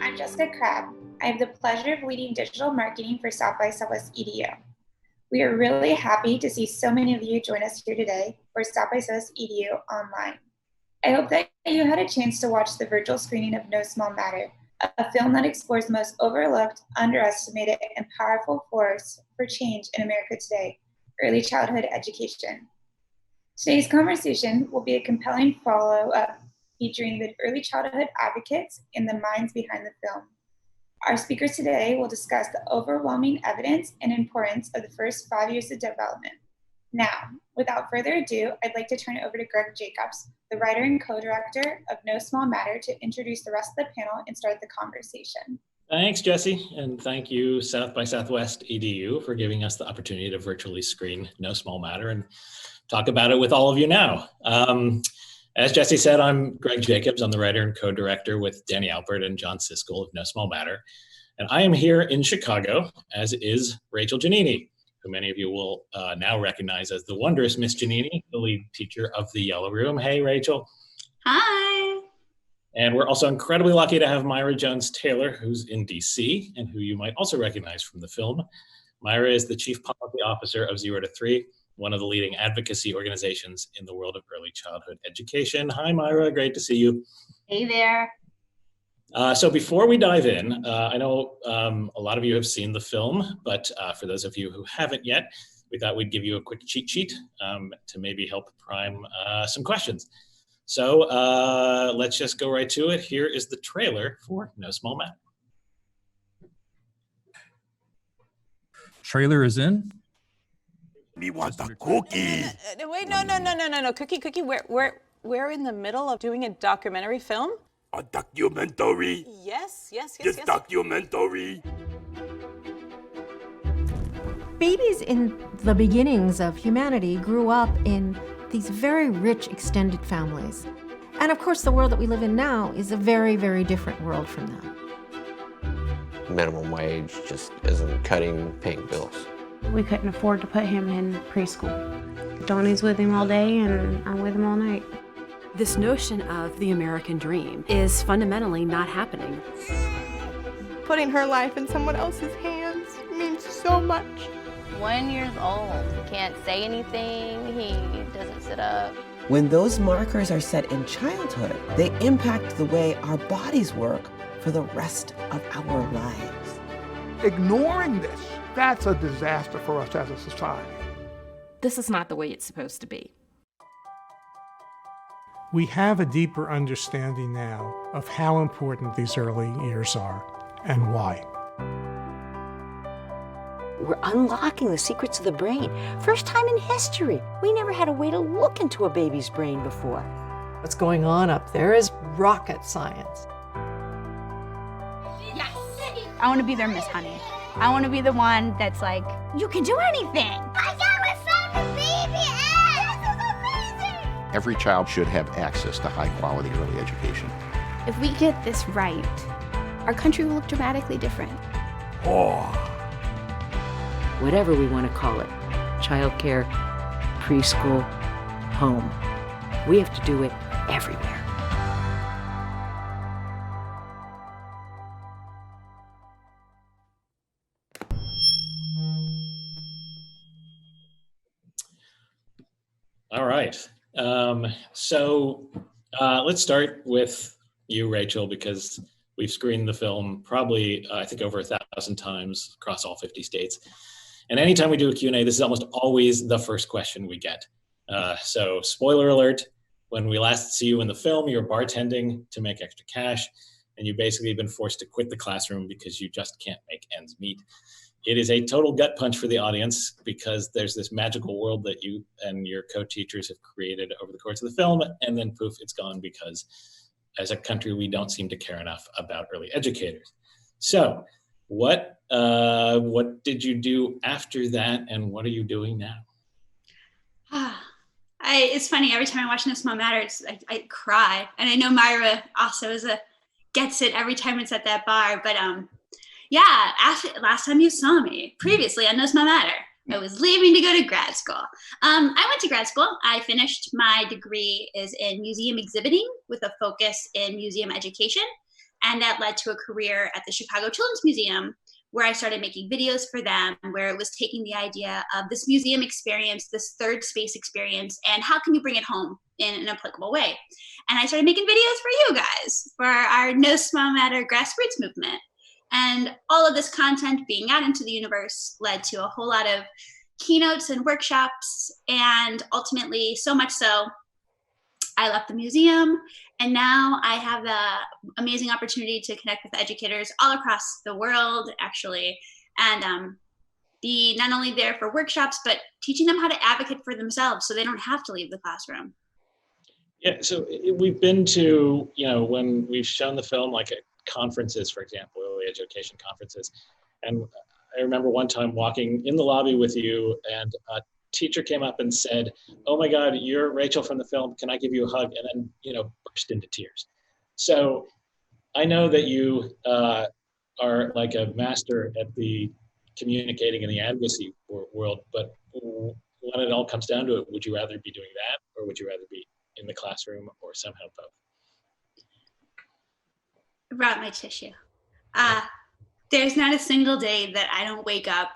I'm Jessica Crabb. I have the pleasure of leading digital marketing for South by Southwest EDU. We are really happy to see so many of you join us here today for South by Southwest EDU online. I hope that you had a chance to watch the virtual screening of No Small Matter, a film that explores the most overlooked, underestimated, and powerful force for change in America today, early childhood education. Today's conversation will be a compelling follow-up featuring the early childhood advocates and the minds behind the film. Our speakers today will discuss the overwhelming evidence and importance of the first 5 years of development. Now, without further ado, I'd like to turn it over to Greg Jacobs, the writer and co-director of No Small Matter, to introduce the rest of the panel and start the conversation. Thanks, Jesse, and thank you, South by Southwest EDU, for giving us the opportunity to virtually screen No Small Matter and talk about it with all of you now. As Jesse said, I'm Greg Jacobs. I'm the writer and co-director with Danny Alpert and John Siskel of No Small Matter. And I am here in Chicago, as is Rachel Giannini, who many of you will now recognize as the wondrous Miss Giannini, the lead teacher of the Yellow Room. Hey, Rachel. Hi. And we're also incredibly lucky to have Myra Jones-Taylor, who's in DC, and who you might also recognize from the film. Myra is the Chief Policy Officer of 0 to 3, one of the leading advocacy organizations in the world of early childhood education. Hi, Myra, great to see you. Hey there. So before we dive in, I know a lot of you have seen the film, but for those of you who haven't yet, we thought we'd give you a quick cheat sheet to maybe help prime some questions. So let's just go right to it. Here is the trailer for No Small Matter. Trailer is in. We want a cookie. Wait, no. Cookie. We're in the middle of doing a documentary film. A documentary? Yes. Documentary. Babies in the beginnings of humanity grew up in these very rich extended families. And of course, the world that we live in now is a very, very different world from that. Minimum wage just isn't paying bills. We couldn't afford to put him in preschool. Donnie's with him all day and I'm with him all night. This notion of the American dream is fundamentally not happening. Putting her life in someone else's hands means so much. 1 year old, he can't say anything, he doesn't sit up. When those markers are set in childhood, they impact the way our bodies work for the rest of our lives. Ignoring this, that's a disaster for us as a society. This is not the way it's supposed to be. We have a deeper understanding now of how important these early years are and why. We're unlocking the secrets of the brain. First time in history. We never had a way to look into a baby's brain before. What's going on up there is rocket science. Yes! I want to be their Miss Honey. I want to be the one that's like, you can do anything. I got my baby egg! This is amazing! Every child should have access to high quality early education. If we get this right, our country will look dramatically different. Whatever we want to call it, childcare, preschool, home, we have to do it everywhere. All right. So let's start with you, Rachel, because we've screened the film probably, I think, over 1,000 times across all 50 states. And anytime we do a Q&A, this is almost always the first question we get. So spoiler alert, when we last see you in the film, you're bartending to make extra cash, and you've basically been forced to quit the classroom because you just can't make ends meet. It is a total gut punch for the audience because there's this magical world that you and your co-teachers have created over the course of the film, and then poof, it's gone because as a country, we don't seem to care enough about early educators. So what did you do after that, and what are you doing now? It's funny, every time I watch No Small Matter, I cry. And I know Myra also gets it every time it's at that bar. But yeah, last time you saw me, previously on No Small Matter, I was leaving to go to grad school. I went to grad school. I finished my degree is in museum exhibiting with a focus in museum education. And that led to a career at the Chicago Children's Museum, where I started making videos for them, where it was taking the idea of this museum experience, this third space experience, and how can you bring it home in an applicable way? And I started making videos for you guys, for our No Small Matter grassroots movement. And all of this content being out into the universe led to a whole lot of keynotes and workshops, and ultimately, so much so, I left the museum, and now I have the amazing opportunity to connect with educators all across the world, actually, and be not only there for workshops, but teaching them how to advocate for themselves so they don't have to leave the classroom. Yeah, so we've been to, when we've shown the film, like at conferences, for example, early education conferences, and I remember one time walking in the lobby with you, and a teacher came up and said, "Oh my God, you're Rachel from the film. Can I give you a hug?" And then, burst into tears. So I know that you are like a master at the communicating in the advocacy world, but when it all comes down to it, would you rather be doing that, or would you rather be in the classroom, or somehow both? Brought my tissue. There's not a single day that I don't wake up.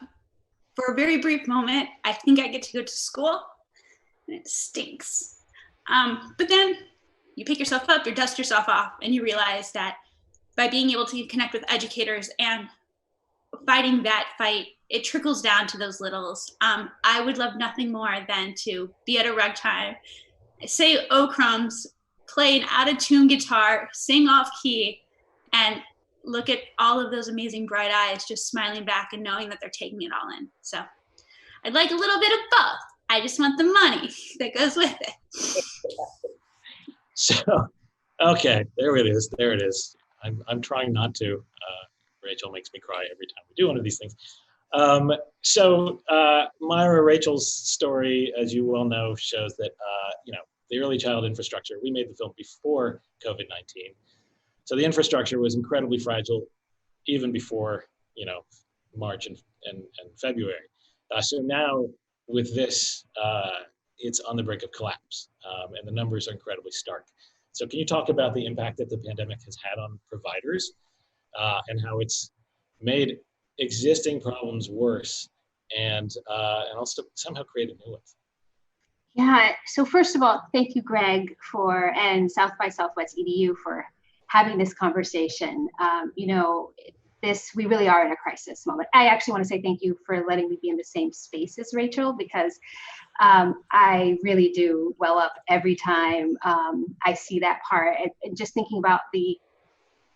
For a very brief moment, I think I get to go to school, and it stinks. But then you pick yourself up, you dust yourself off, and you realize that by being able to connect with educators and fighting that fight, it trickles down to those littles. I would love nothing more than to be at a ragtime, say "Oh crumbs," play an out-of-tune guitar, sing off key, and look at all of those amazing bright eyes just smiling back and knowing that they're taking it all in. So I'd like a little bit of both. I just want the money that goes with it. So, okay, there it is. There it is. I'm trying not to. Rachel makes me cry every time we do one of these things. Myra, Rachel's story, as you well know, shows that, the early child infrastructure, we made the film before COVID-19. So the infrastructure was incredibly fragile even before, March and February. So now with this, it's on the brink of collapse, and the numbers are incredibly stark. So can you talk about the impact that the pandemic has had on providers, and how it's made existing problems worse, and also somehow created new ones? Yeah, so first of all, thank you, Greg, and South by Southwest EDU for having this conversation. We really are in a crisis moment. I actually want to say thank you for letting me be in the same space as Rachel, because I really do well up every time I see that part. And just thinking about the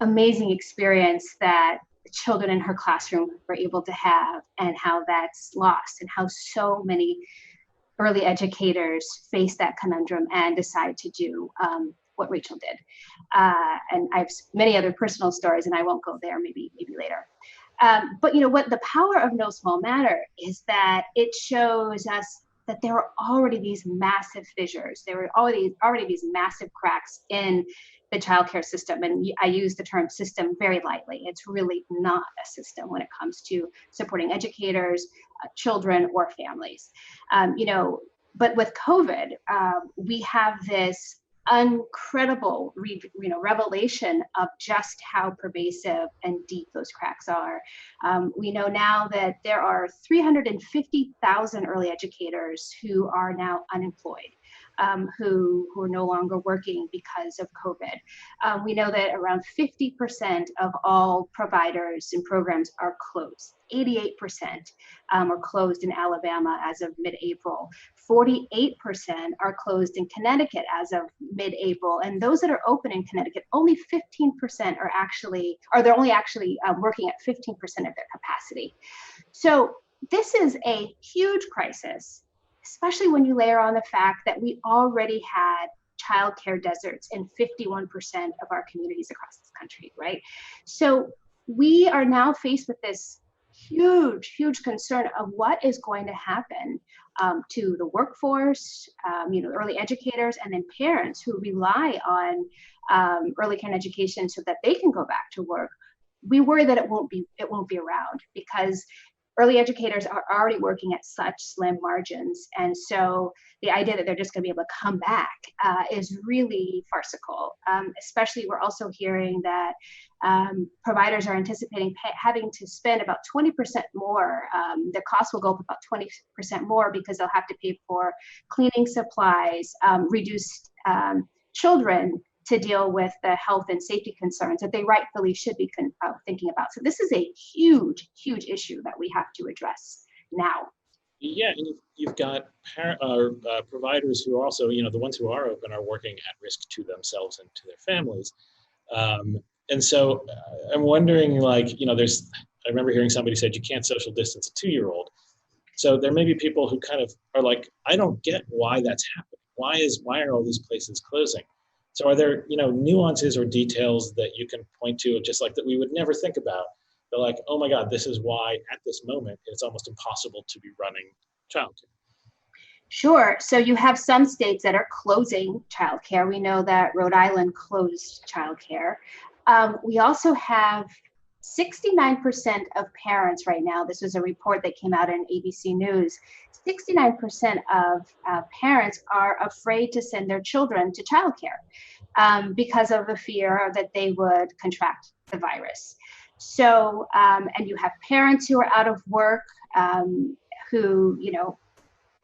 amazing experience that children in her classroom were able to have, and how that's lost, and how so many early educators face that conundrum and decide to do what Rachel did. And I have many other personal stories, and I won't go there, maybe later. But what the power of No Small Matter is that it shows us that there are already these massive fissures. There were already these massive cracks in the childcare system. And I use the term system very lightly. It's really not a system when it comes to supporting educators, children, or families. But with COVID, we have this incredible revelation of just how pervasive and deep those cracks are. We know now that there are 350,000 early educators who are now unemployed, who are no longer working because of COVID. We know that around 50% of all providers and programs are closed. 88% are closed in Alabama as of mid-April. 48% are closed in Connecticut as of mid-April. And those that are open in Connecticut, only 15% they're only actually working at 15% of their capacity. So this is a huge crisis, especially when you layer on the fact that we already had childcare deserts in 51% of our communities across this country, right? So we are now faced with this huge concern of what is going to happen to the workforce, early educators, and then parents who rely on early care and education so that they can go back to work. We worry that it won't be around, because early educators are already working at such slim margins. And so the idea that they're just going to be able to come back is really farcical. Especially, we're also hearing that providers are anticipating having to spend about 20% more. The cost will go up about 20% more because they'll have to pay for cleaning supplies, reduced children to deal with the health and safety concerns that they rightfully should be thinking about. So this is a huge, huge issue that we have to address now. Yeah, and you've got providers who are also, the ones who are open are working at risk to themselves and to their families. And so I'm wondering, I remember hearing somebody said you can't social distance a 2-year-old. So there may be people who kind of are like, I don't get why that's happening. Why are all these places closing? So are there, nuances or details that you can point to, just like that we would never think about? They're like, oh my God, this is why at this moment it's almost impossible to be running childcare. Sure. So you have some states that are closing childcare. We know that Rhode Island closed childcare. We also have 69% of parents right now. This was a report that came out in ABC News. 69% of parents are afraid to send their children to childcare because of the fear that they would contract the virus. So, and you have parents who are out of work who,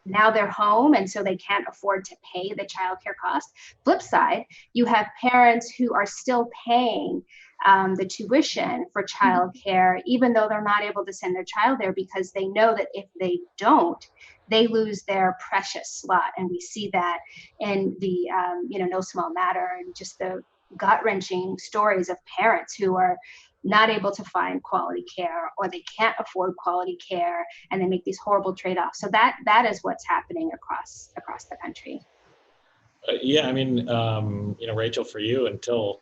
now they're home and so they can't afford to pay the childcare cost. Flip side, you have parents who are still paying the tuition for childcare, even though they're not able to send their child there because they know that if they don't, they lose their precious slot. And we see that in the, No Small Matter, and just the gut-wrenching stories of parents who are not able to find quality care, or they can't afford quality care, and they make these horrible trade-offs. So that is what's happening across the country. Yeah, I mean, Rachel, for you, until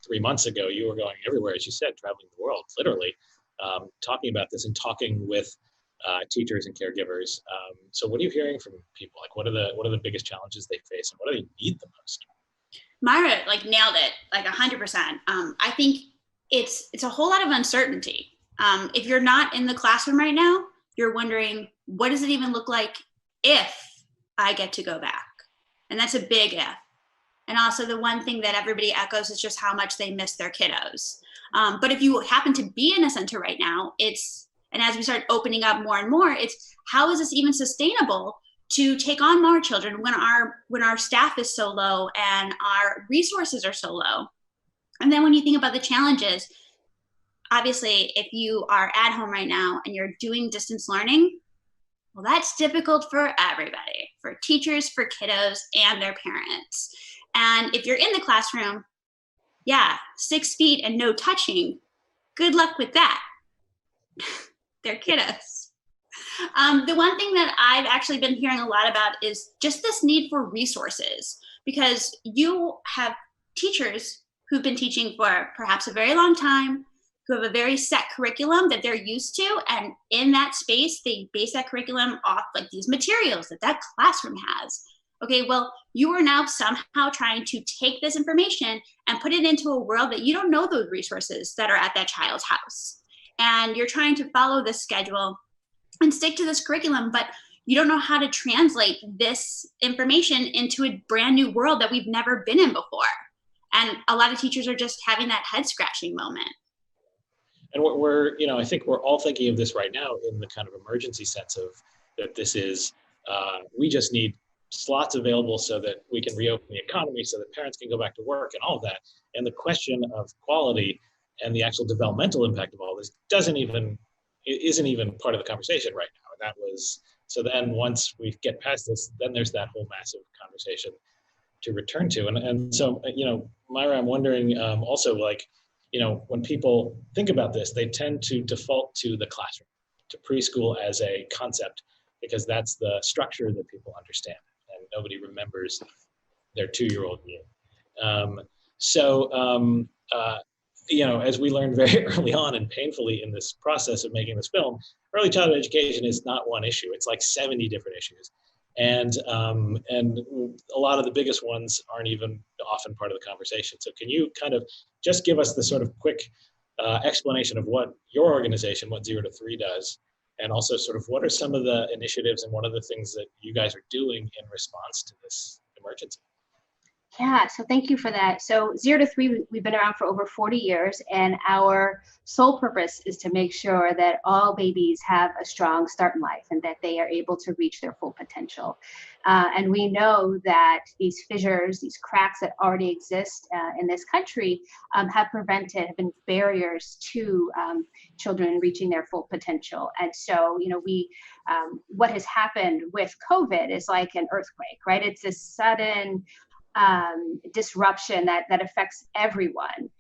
3 months ago, you were going everywhere, as you said, traveling the world, literally, talking about this and talking with teachers and caregivers. So what are you hearing from people? Like, what are the biggest challenges they face, and what do they need the most? Myra nailed it, 100%. I think it's a whole lot of uncertainty. If you're not in the classroom right now, you're wondering, what does it even look like if I get to go back? And that's a big if. And also the one thing that everybody echoes is just how much they miss their kiddos. But if you happen to be in a center right now, and as we start opening up more and more, it's how is this even sustainable to take on more children when our staff is so low and our resources are so low? And then when you think about the challenges, obviously, if you are at home right now and you're doing distance learning, well, that's difficult for everybody, for teachers, for kiddos, and their parents. And if you're in the classroom, 6 feet and no touching, good luck with that. They're kiddos. The one thing that I've actually been hearing a lot about is just this need for resources, because you have teachers who've been teaching for perhaps a very long time, who have a very set curriculum that they're used to. And in that space, they base that curriculum off these materials that classroom has. Okay, well, you are now somehow trying to take this information and put it into a world that you don't know those resources that are at that child's house. And you're trying to follow this schedule and stick to this curriculum, but you don't know how to translate this information into a brand new world that we've never been in before. And a lot of teachers are just having that head scratching moment. And I think we're all thinking of this right now in the kind of emergency sense of that this is, we just need slots available so that we can reopen the economy, so that parents can go back to work and all of that. And the question of quality and the actual developmental impact of all this isn't even part of the conversation right now. And so then once we get past this, then there's that whole massive conversation to return to. And so, Myra, I'm wondering also, when people think about this, they tend to default to the classroom, to preschool as a concept, because that's the structure that people understand, and nobody remembers their 2-year-old year. As we learned very early on and painfully in this process of making this film, early childhood education is not one issue. It's 70 different issues. And a lot of the biggest ones aren't even often part of the conversation. So can you kind of just give us the sort of quick explanation of what your organization, what 0 to 3 does, And also sort of what are some of the initiatives and what are the things that you guys are doing in response to this emergency? Yeah, so thank you for that. So 0 to 3, we've been around for over 40 years, and our sole purpose is to make sure that all babies have a strong start in life and that they are able to reach their full potential. And we know that these fissures, these cracks that already exist in this country have been barriers to children reaching their full potential. And so, what has happened with COVID is like an earthquake, right? It's a sudden disruption that affects everyone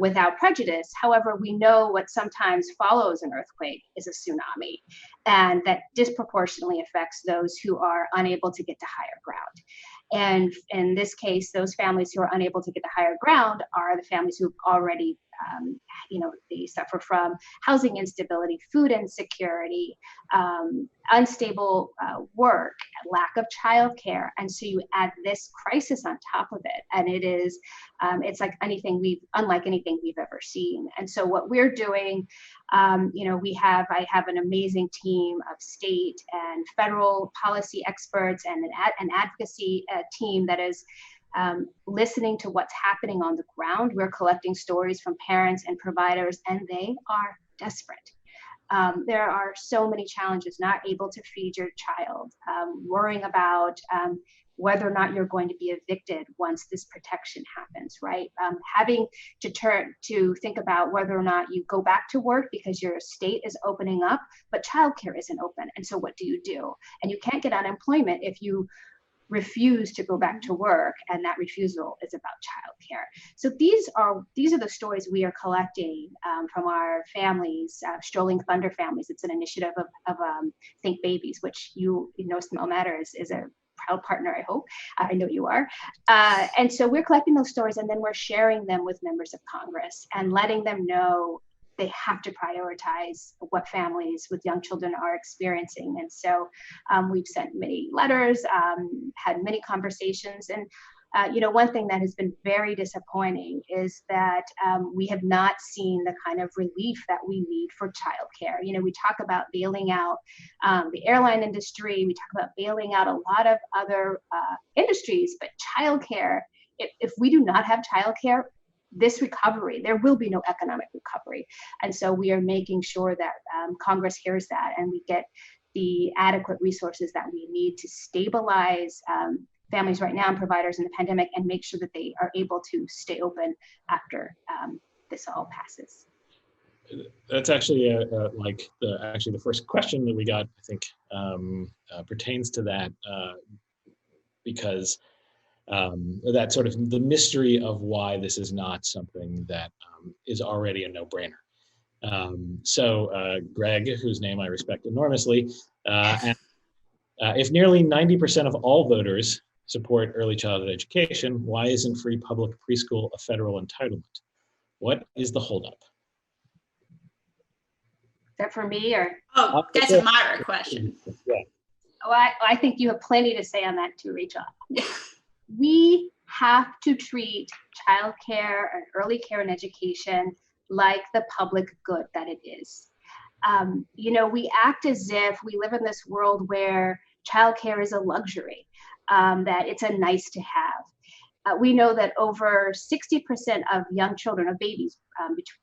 without prejudice. However, we know what sometimes follows an earthquake is a tsunami, and that disproportionately affects those who are unable to get to higher ground. And in this case, those families who are unable to get to higher ground are the families who've already, they suffer from housing instability, food insecurity, unstable work, lack of childcare. And so you add this crisis on top of it, and it is, it's like unlike anything we've ever seen. And so what we're doing, I have an amazing team of state and federal policy experts and an advocacy team that is listening to what's happening on the ground. We're collecting stories from parents and providers, and they are desperate. There are so many challenges: not able to feed your child, worrying about whether or not you're going to be evicted once this protection happens, right? Having to think about whether or not you go back to work because your state is opening up, but childcare isn't open. And so what do you do? And you can't get unemployment if you refuse to go back to work, and that refusal is about childcare. So these are the stories we are collecting from our families, Strolling Thunder Families. It's an initiative of Think Babies, which Small Matter is a proud partner, I hope. I know you are. And so we're collecting those stories, and then we're sharing them with members of Congress and letting them know they have to prioritize what families with young children are experiencing. And so we've sent many letters, had many conversations. And one thing that has been very disappointing is that we have not seen the kind of relief that we need for childcare. We talk about bailing out the airline industry, we talk about bailing out a lot of other industries, but childcare, if we do not have childcare, this recovery, there will be no economic recovery. And so we are making sure that Congress hears that, and we get the adequate resources that we need to stabilize families right now and providers in the pandemic, and make sure that they are able to stay open after this all passes. That's actually the first question that we got, I think, pertains to that, because that sort of the mystery of why this is not something that is already a no-brainer. So Greg, whose name I respect enormously, if nearly 90% of all voters support early childhood education, why isn't free public preschool a federal entitlement? What is the holdup? Is that for me, or? Oh, that's a Myra question. Yeah. Oh, I think you have plenty to say on that too, Rachel. We have to treat childcare and early care and education like the public good that it is. We act as if we live in this world where childcare is a luxury, that it's a nice to have. We know that over 60% of young children, of babies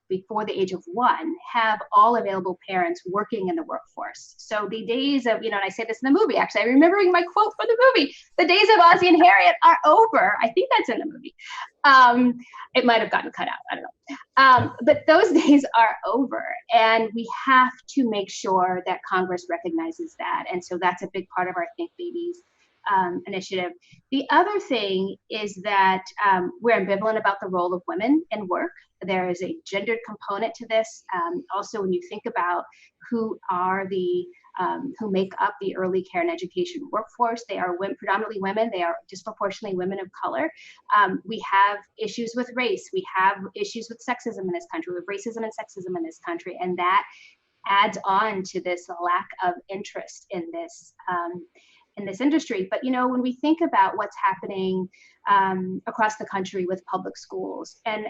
before the age of 1, have all available parents working in the workforce. So the days of, and I say this in the movie, actually, I'm remembering my quote from the movie, the days of Ozzie and Harriet are over. I think that's in the movie. It might have gotten cut out, I don't know. But those days are over, and we have to make sure that Congress recognizes that. And so that's a big part of our Think Babies initiative. The other thing is that we're ambivalent about the role of women in work. There is a gendered component to this. Also, when you think about who make up the early care and education workforce, they are predominantly women. They are disproportionately women of color. We have issues with race. We have issues with sexism in this country, with racism and sexism in this country, and that adds on to this lack of interest in this industry. But when we think about what's happening across the country with public schools, and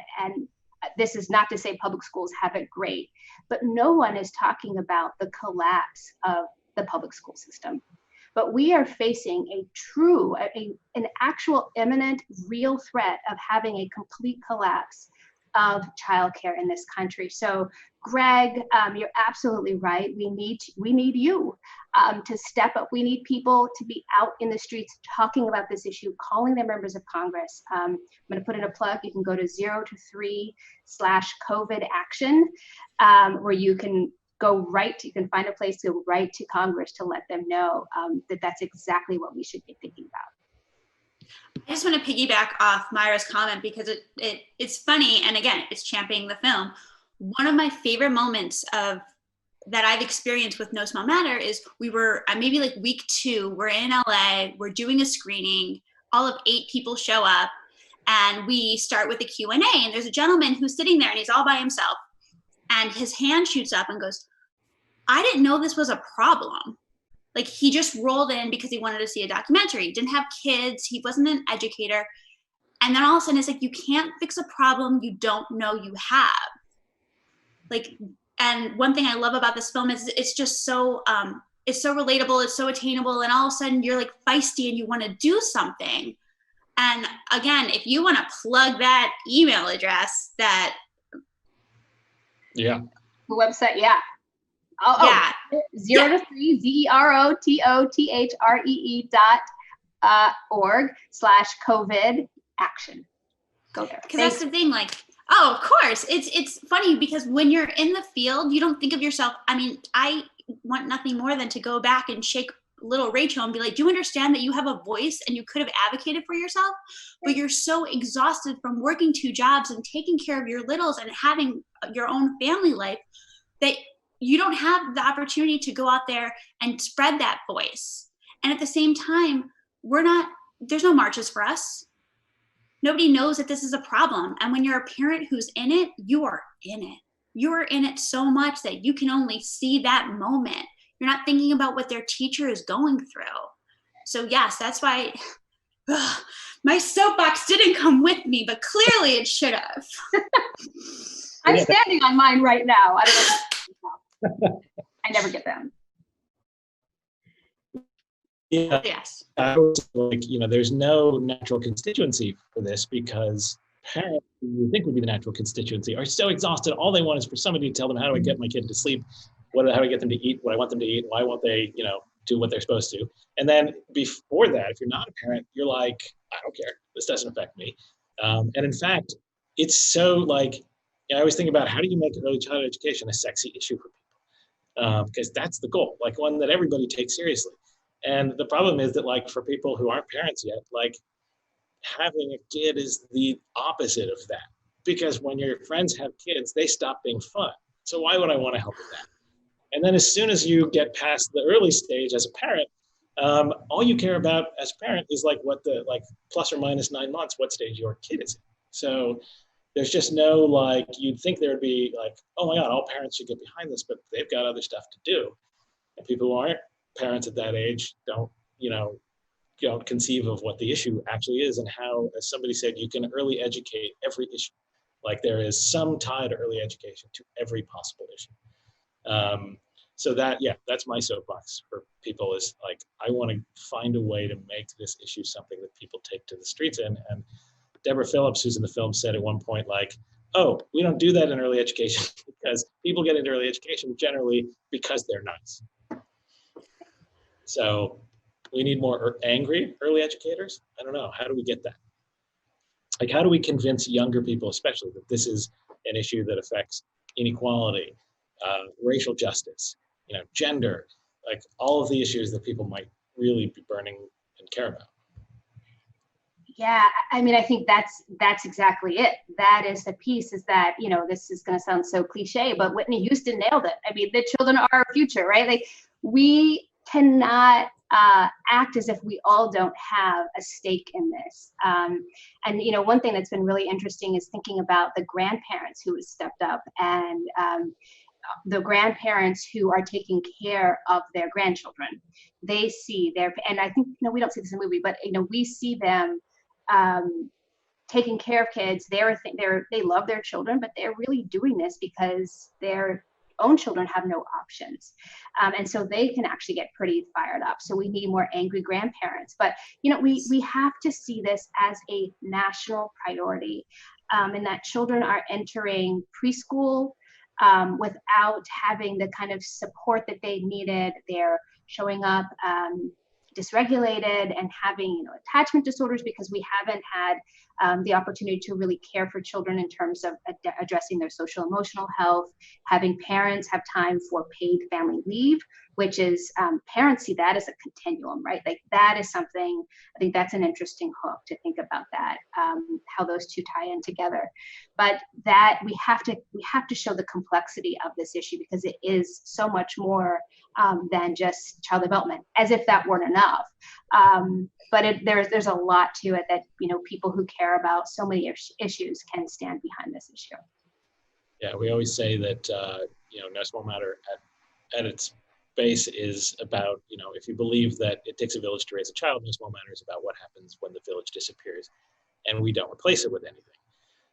this is not to say public schools have it great, but no one is talking about the collapse of the public school system. But we are facing an actual imminent, real threat of having a complete collapse of childcare in this country. So, Greg, you're absolutely right. We need you to step up. We need people to be out in the streets talking about this issue, calling their members of Congress. I'm going to put in a plug. You can go to 023/COVID action, where you can you can find a place to go right to Congress to let them know that that's exactly what we should be thinking about. I just want to piggyback off Myra's comment because it's funny, and again, it's championing the film. One of my favorite moments that I've experienced with No Small Matter is we were maybe like week 2, we're in LA, we're doing a screening, all of 8 people show up, and we start with a Q&A, and there's a gentleman who's sitting there and he's all by himself, and his hand shoots up and goes, I didn't know this was a problem. Like, he just rolled in because he wanted to see a documentary. He didn't have kids. He wasn't an educator. And then all of a sudden it's like, you can't fix a problem you don't know you have. Like, and one thing I love about this film is it's just so, it's so relatable. It's so attainable. And all of a sudden you're like feisty and you want to do something. And again, if you want to plug that email address, the website, yeah. 0 to 3 zerototree.org/COVID action. Go there. Because that's the thing, like, oh, of course. It's funny because when you're in the field, you don't think of yourself. I mean, I want nothing more than to go back and shake little Rachel and be like, do you understand that you have a voice and you could have advocated for yourself, but you're so exhausted from working 2 jobs and taking care of your littles and having your own family life that you don't have the opportunity to go out there and spread that voice. And at the same time, there's no marches for us. Nobody knows that this is a problem. And when you're a parent who's in it, you are in it. You are in it so much that you can only see that moment. You're not thinking about what their teacher is going through. So yes, that's why my soapbox didn't come with me, but clearly it should have. I'm standing on mine right now. I don't know. I never get them. Yeah. Yes. I was like, there's no natural constituency for this because parents who you think would be the natural constituency are so exhausted. All they want is for somebody to tell them, how do I get my kid to sleep? How do I get them to eat what I want them to eat? Why won't they, do what they're supposed to? And then before that, if you're not a parent, you're like, I don't care. This doesn't affect me. And in fact, it's so like, I always think about how do you make early childhood education a sexy issue for people? Because that's the goal, like one that everybody takes seriously. And the problem is that, like, for people who aren't parents yet, like, having a kid is the opposite of that. Because when your friends have kids, they stop being fun. So why would I want to help with that? And then as soon as you get past the early stage as a parent, all you care about as a parent is like what the, like, plus or minus 9 months, what stage your kid is in. So there's just no, like, you'd think there would be like, oh my God, all parents should get behind this, but they've got other stuff to do. And people who aren't parents at that age don't conceive of what the issue actually is and how, as somebody said, you can early educate every issue. Like, there is some tie to early education to every possible issue. So that's my soapbox for people is like, I want to find a way to make this issue something that people take to the streets in. And Deborah Phillips, who's in the film, said at one point, like, oh, we don't do that in early education because people get into early education generally because they're nice. So we need more angry early educators. I don't know. How do we get that? Like, how do we convince younger people, especially, that this is an issue that affects inequality, racial justice, gender, like all of the issues that people might really be burning and care about? Yeah, I mean, I think that's exactly it. That is the piece, is that, this is going to sound so cliche, but Whitney Houston nailed it. I mean, the children are our future, right? Like, we cannot act as if we all don't have a stake in this. And, one thing that's been really interesting is thinking about the grandparents who have stepped up and the grandparents who are taking care of their grandchildren. They see and I think, we don't see this in the movie, but, we see them taking care of kids, they love their children, but they're really doing this because their own children have no options. And so they can actually get pretty fired up. So we need more angry grandparents. But, you know, we have to see this as a national priority, and that children are entering preschool without having the kind of support that they needed. They're showing up dysregulated and having, you know, attachment disorders because we haven't had the opportunity to really care for children in terms of addressing their social emotional health, having parents have time for paid family leave, which is, parents see that as a continuum, right? Like that is something, I think that's an interesting hook to think about that, how those two tie in together. But that we have to show the complexity of this issue because it is so much more than just child development, as if that weren't enough. But there's a lot to it that, you know, people who care about so many issues can stand behind this issue. Yeah, we always say that, you know, No Small Matter at its base is about, you know, if you believe that it takes a village to raise a child, No Small Matter is about what happens when the village disappears and we don't replace it with anything.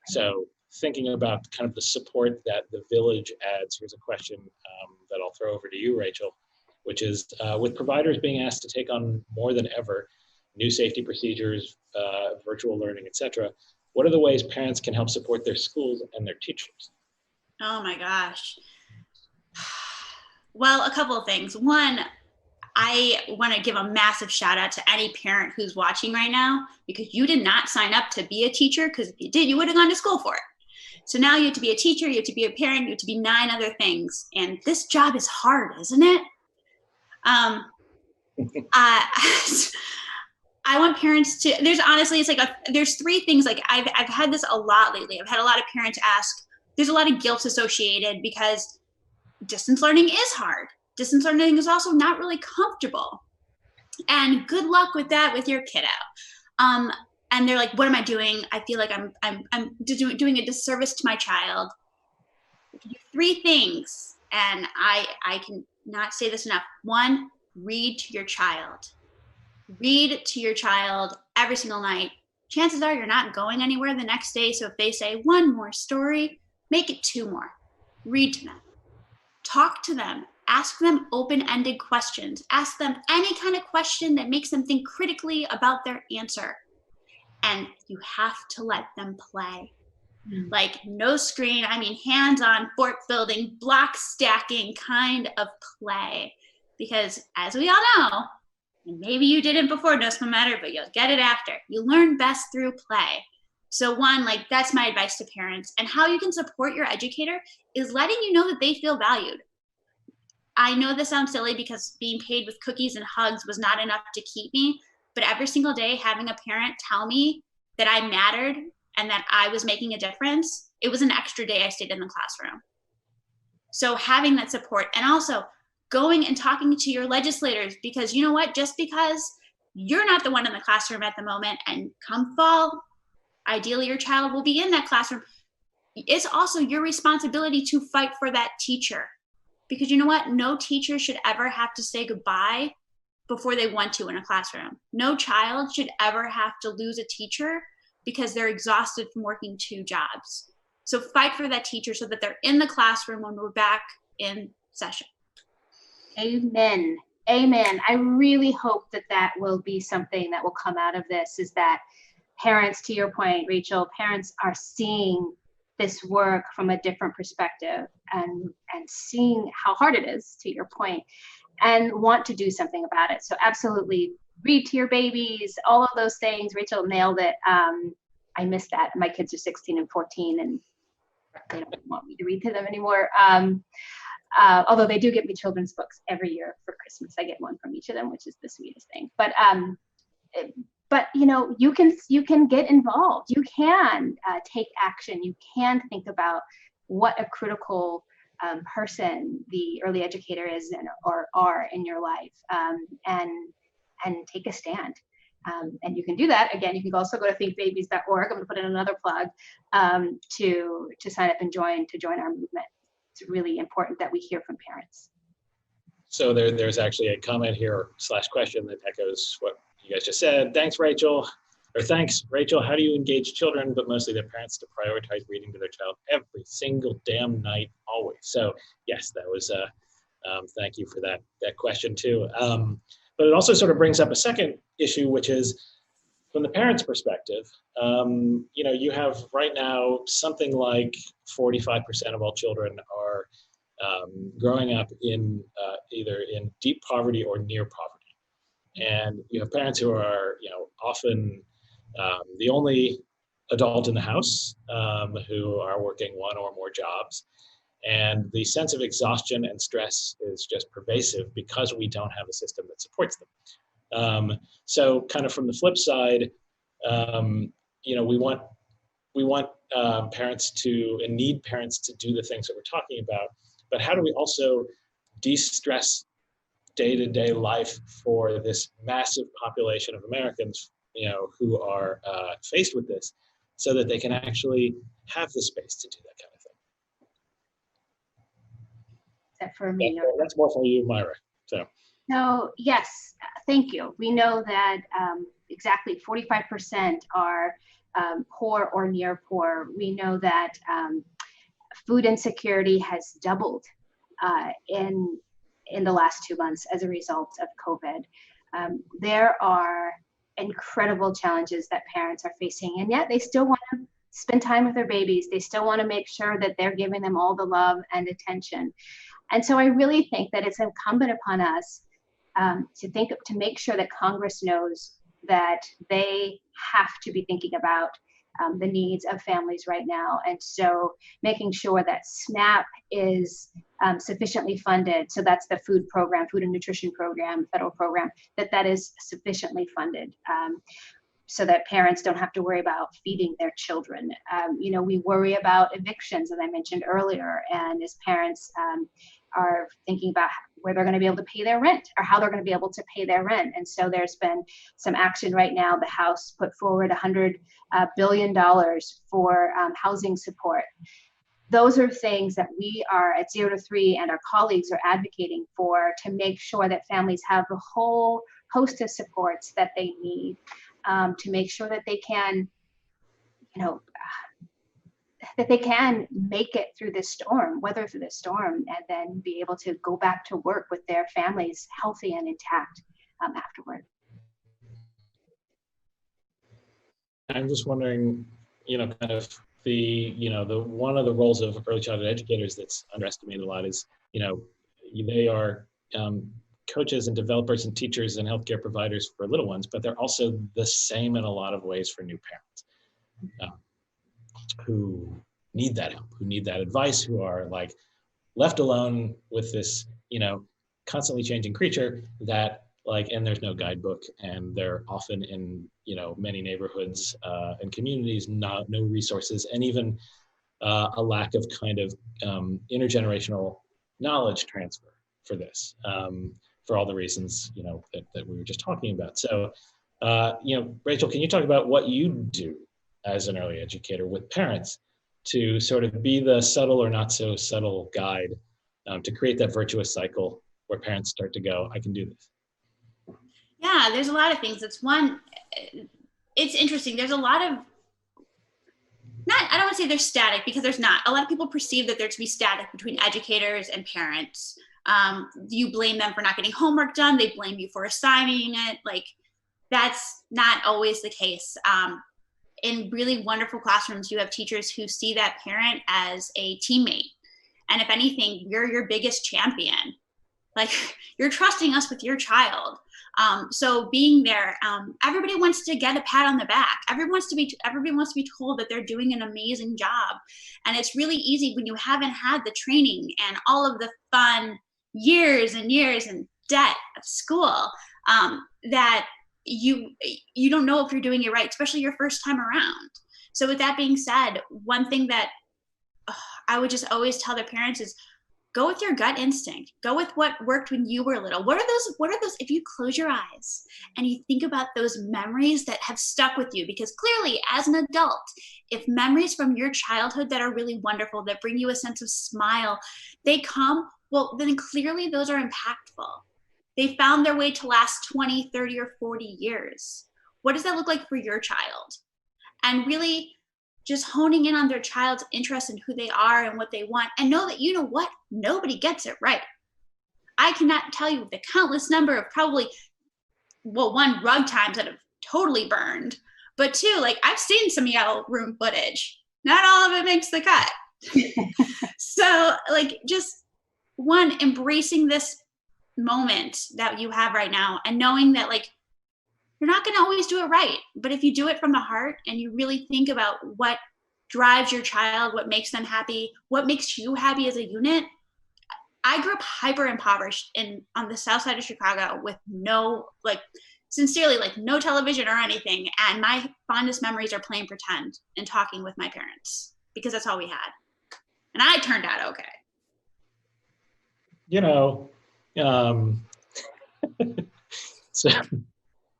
So thinking about kind of the support that the village adds, here's a question that I'll throw over to you, Rachel, which is with providers being asked to take on more than ever new safety procedures, virtual learning, et cetera, what are the ways parents can help support their schools and their teachers? Oh my gosh. Well, a couple of things. One, I want to give a massive shout out to any parent who's watching right now, because you did not sign up to be a teacher, because if you did, you would have gone to school for it. So now you have to be a teacher, you have to be a parent, you have to be 9 other things. And this job is hard, isn't it? I want parents to, there's honestly, it's like, there's 3 things, like I've had this a lot lately. I've had a lot of parents ask, there's a lot of guilt associated because distance learning is hard. Distance learning is also not really comfortable. And good luck with that with your kiddo. And they're like, what am I doing? I feel like I'm doing a disservice to my child. 3 things, and I can not say this enough. 1, read to your child. Read to your child every single night. Chances are you're not going anywhere the next day. So if they say 1 more story, make it 2 more. Read to them. Talk to them. Ask them open-ended questions. Ask them any kind of question that makes them think critically about their answer. And you have to let them play. Like no screen, I mean hands-on, fort building, block stacking kind of play. Because as we all know, and maybe you didn't before No Small Matter, but you'll get it after. You learn best through play. So 1, like that's my advice to parents. And how you can support your educator is letting you know that they feel valued. I know this sounds silly because being paid with cookies and hugs was not enough to keep me, but every single day having a parent tell me that I mattered and that I was making a difference, it was an extra day I stayed in the classroom. So having that support, and also going and talking to your legislators, because you know what, just because you're not the one in the classroom at the moment, and come fall, ideally your child will be in that classroom, it's also your responsibility to fight for that teacher. Because you know what, no teacher should ever have to say goodbye before they want to in a classroom. No child should ever have to lose a teacher because they're exhausted from working 2 jobs. So fight for that teacher so that they're in the classroom when we're back in session. Amen. Amen. I really hope that that will be something that will come out of this, is that parents, to your point, Rachel, parents are seeing this work from a different perspective and seeing how hard it is, to your point, and want to do something about it. So absolutely read to your babies, all of those things. Rachel nailed it. I missed that. My kids are 16 and 14 and they don't want me to read to them anymore. Although they do get me children's books every year for Christmas. I get one from each of them, which is the sweetest thing. But you know, you can get involved. You can take action. You can think about what a critical person the early educator is or are in your life, and take a stand. And you can do that. Again, you can also go to thinkbabies.org. I'm going to put in another plug to sign up and join our movement. It's really important that we hear from parents. So there's actually a comment here / question that echoes what you guys just said. Thanks, Rachel. or thanks, Rachel. How do you engage children, but mostly their parents, to prioritize reading to their child every single damn night, always? So yes, that was thank you for that question too. But it also sort of brings up a second issue, which is from the parents' perspective. You have right now something like 45% of all children are growing up in either in deep poverty or near poverty, and you have parents who are often the only adult in the house, who are working one or more jobs. And the sense of exhaustion and stress is just pervasive because we don't have a system that supports them. So kind of from the flip side, we want parents to, and need parents to do the things that we're talking about, but how do we also de-stress day-to-day life for this massive population of Americans, who are faced with this, so that they can actually have the space to do that kind of thing? Is that for me? That's more for you, Myra. So yes, thank you. We know that exactly 45% are poor or near poor. We know that food insecurity has doubled in the last 2 months as a result of COVID. There are incredible challenges that parents are facing, and yet they still want to spend time with their babies. They still want to make sure that they're giving them all the love and attention. And so I really think that it's incumbent upon us to make sure that Congress knows that they have to be thinking about the needs of families right now. And so making sure that SNAP is sufficiently funded. So that's the food program, food and nutrition program, federal program, that is sufficiently funded. So that parents don't have to worry about feeding their children. We worry about evictions, as I mentioned earlier, and as parents are thinking about where they're going to be able to pay their rent, or how they're going to be able to pay their rent. And so there's been some action right now. The House put forward $100 billion for housing support. Those are things that we are at 0 to 3 and our colleagues are advocating for, to make sure that families have the whole host of supports that they need, to make sure that they can, that they can make it through this storm, weather through this storm, and then be able to go back to work with their families healthy and intact afterward. I'm just wondering, kind of the one of the roles of early childhood educators that's underestimated a lot is, they are coaches and developers and teachers and healthcare providers for little ones, but they're also the same in a lot of ways for new parents who need that help, who need that advice, who are like left alone with this, constantly changing creature that and there's no guidebook, and they're often in, many neighborhoods and communities, no resources, and even a lack of kind of intergenerational knowledge transfer for this. For all the reasons, that we were just talking about. So, Rachel, can you talk about what you do as an early educator with parents to sort of be the subtle or not so subtle guide to create that virtuous cycle where parents start to go, I can do this? Yeah, there's a lot of things. It's interesting. There's a lot of, I don't want to say they're static, because there's not. A lot of people perceive that there to be static between educators and parents. You blame them for not getting homework done. They blame you for assigning it. That's not always the case. In really wonderful classrooms, you have teachers who see that parent as a teammate. And if anything, you're your biggest champion. You're trusting us with your child. So being there, everybody wants to get a pat on the back. Everybody wants to be told that they're doing an amazing job. And it's really easy when you haven't had the training and all of the fun years and years in debt of school, that you don't know if you're doing it right, especially your first time around. So with that being said, one thing that I would just always tell their parents is, go with your gut instinct. Go with what worked when you were little. What are those, if you close your eyes and you think about those memories that have stuck with you, because clearly as an adult, if memories from your childhood that are really wonderful, that bring you a sense of smile, they come, well, then clearly those are impactful. They found their way to last 20, 30, or 40 years. what does that look like for your child? And really just honing in on their child's interest in who they are and what they want, and know that, you know what, nobody gets it right. I cannot tell you the countless number of probably, well, one, rug times that have totally burned, but two, like, I've seen some yellow room footage. Not all of it makes the cut. So, like, just one, embracing this moment that you have right now and knowing that, like, you're not going to always do it right, but if you do it from the heart and you really think about what drives your child, what makes them happy, what makes you happy as a unit. I grew up hyper impoverished on the south side of Chicago with no, like, sincerely, like, no television or anything. And my fondest memories are playing pretend and talking with my parents because that's all we had. And I turned out okay. You know, so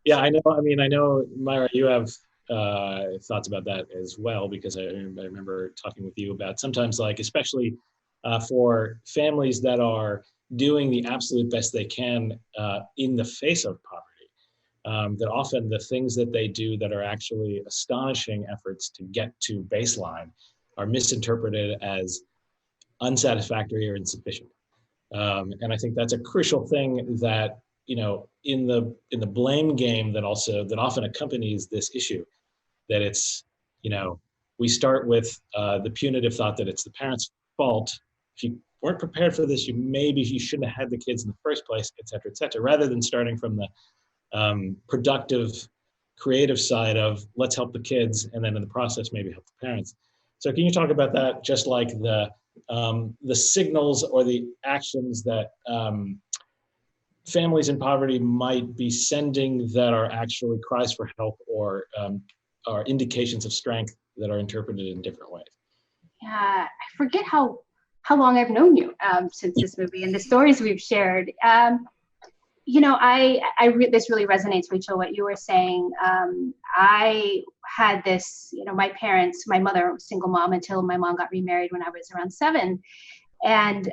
yeah, I know. I mean, I know, Myra, you have thoughts about that as well, because I remember talking with you about sometimes, like, especially for families that are doing the absolute best they can in the face of poverty, that often the things that they do that are actually astonishing efforts to get to baseline are misinterpreted as unsatisfactory or insufficient. And I think that's a crucial thing that, you know, in the blame game that often accompanies this issue, that it's, you know, we start with the punitive thought that it's the parents' fault. If you weren't prepared for this, maybe you shouldn't have had the kids in the first place, et cetera, rather than starting from the productive, creative side of let's help the kids, and then in the process maybe help the parents. So can you talk about that, just like the signals or the actions that families in poverty might be sending that are actually cries for help or are indications of strength that are interpreted in different ways? Yeah, I forget how long I've known you since this movie and the stories we've shared. You know, this really resonates, Rachel, what you were saying. I had this, you know, my mother was a single mom until my mom got remarried when I was around 7. And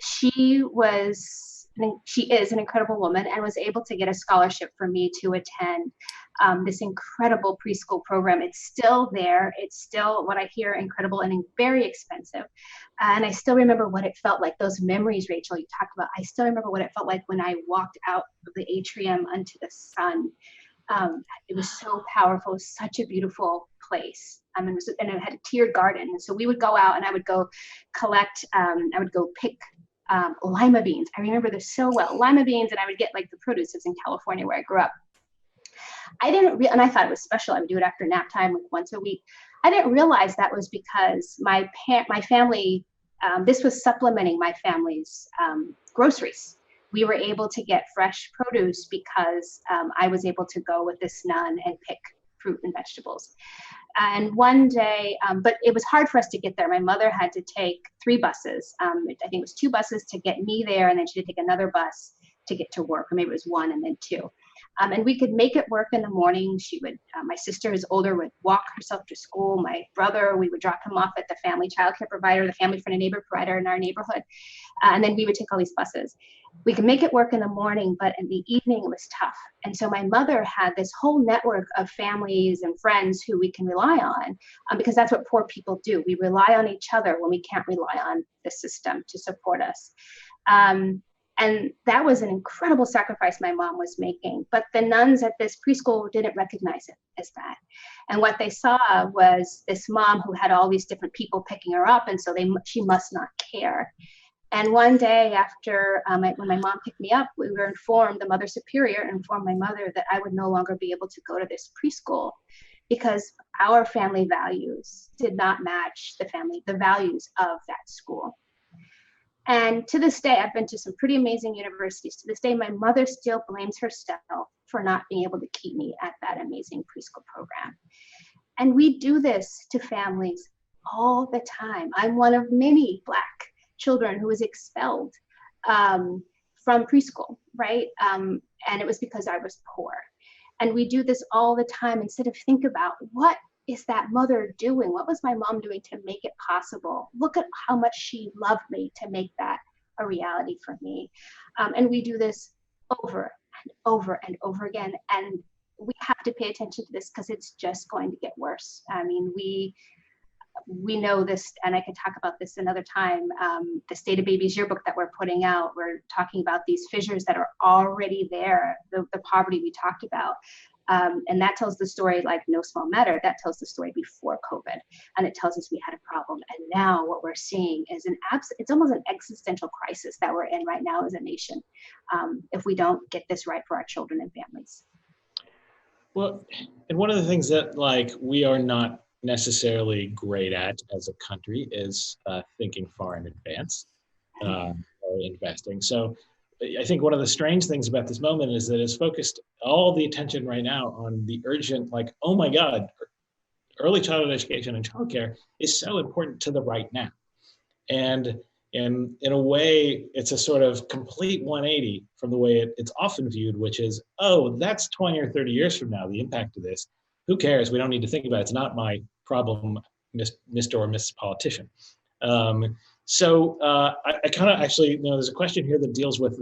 she is an incredible woman and was able to get a scholarship for me to attend this incredible preschool program. It's still there. It's still, what I hear, incredible and very expensive. And I still remember what it felt like, those memories, Rachel, you talked about. I still remember what it felt like when I walked out of the atrium onto the sun. It was so powerful. It was such a beautiful place. And it had a tiered garden. And so we would go out and I would go collect, I would go pick lima beans. I remember this so well, lima beans, and I would get like the produce. It was in California where I grew up. And I thought it was special. I would do it after nap time, like once a week. I didn't realize that was because my family, this was supplementing my family's groceries. We were able to get fresh produce because I was able to go with this nun and pick fruit and vegetables. And one day, but it was hard for us to get there. My mother had to take 3 buses. I think it was 2 buses to get me there, and then she had to take another bus to get to work, or maybe it was 1 and then 2. And we could make it work in the morning. She would, my sister is older, would walk herself to school. My brother, we would drop him off at the family childcare provider, the family friend and neighbor provider in our neighborhood. And then we would take all these buses. We could make it work in the morning, but in the evening it was tough. And so my mother had this whole network of families and friends who we can rely on, because that's what poor people do. We rely on each other when we can't rely on the system to support us. And that was an incredible sacrifice my mom was making. But the nuns at this preschool didn't recognize it as that. And what they saw was this mom who had all these different people picking her up. And so she must not care. And one day after, when my mom picked me up, we were informed, the Mother Superior informed my mother that I would no longer be able to go to this preschool because our family values did not match the values of that school. And to this day, I've been to some pretty amazing universities. To this day, my mother still blames herself for not being able to keep me at that amazing preschool program. And we do this to families all the time. I'm one of many Black children who was expelled from preschool, right? And it was because I was poor. And we do this all the time instead of think about what is that mother doing? What was my mom doing to make it possible? Look at how much she loved me to make that a reality for me. And we do this over and over and over again. And we have to pay attention to this because it's just going to get worse. I mean, we know this, and I can talk about this another time. The State of Babies yearbook that we're putting out, we're talking about these fissures that are already there, the poverty we talked about. And that tells the story like no small matter. That tells the story before COVID, and it tells us we had a problem. And now what we're seeing is it's almost an existential crisis that we're in right now as a nation, if we don't get this right for our children and families. Well, and one of the things that like we are not necessarily great at as a country is thinking far in advance or investing. So I think one of the strange things about this moment is that it's focused all the attention right now on the urgent, like, oh my God, early childhood education and childcare is so important to the right now. And in a way, it's a sort of complete 180 from the way it's often viewed, which is, oh, that's 20 or 30 years from now, the impact of this. Who cares? We don't need to think about it. It's not my problem, Mr. or Mrs. Politician. So I kind of actually, there's a question here that deals with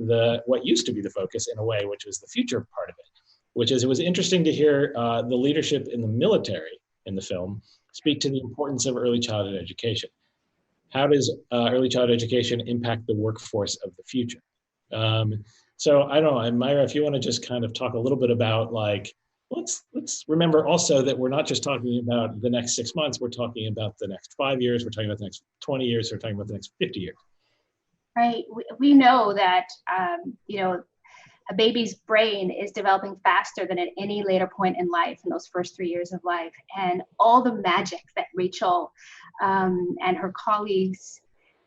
what used to be the focus in a way, which was the future part of it, which is it was interesting to hear the leadership in the military in the film speak to the importance of early childhood education. How does early childhood education impact the workforce of the future? So I don't know, and Myra, if you want to just kind of talk a little bit about like, let's remember also that we're not just talking about the next 6 months, we're talking about the next 5 years, we're talking about the next 20 years, we're talking about the next 50 years. Right, we know that, a baby's brain is developing faster than at any later point in life in those first 3 years of life. And all the magic that Rachel and her colleagues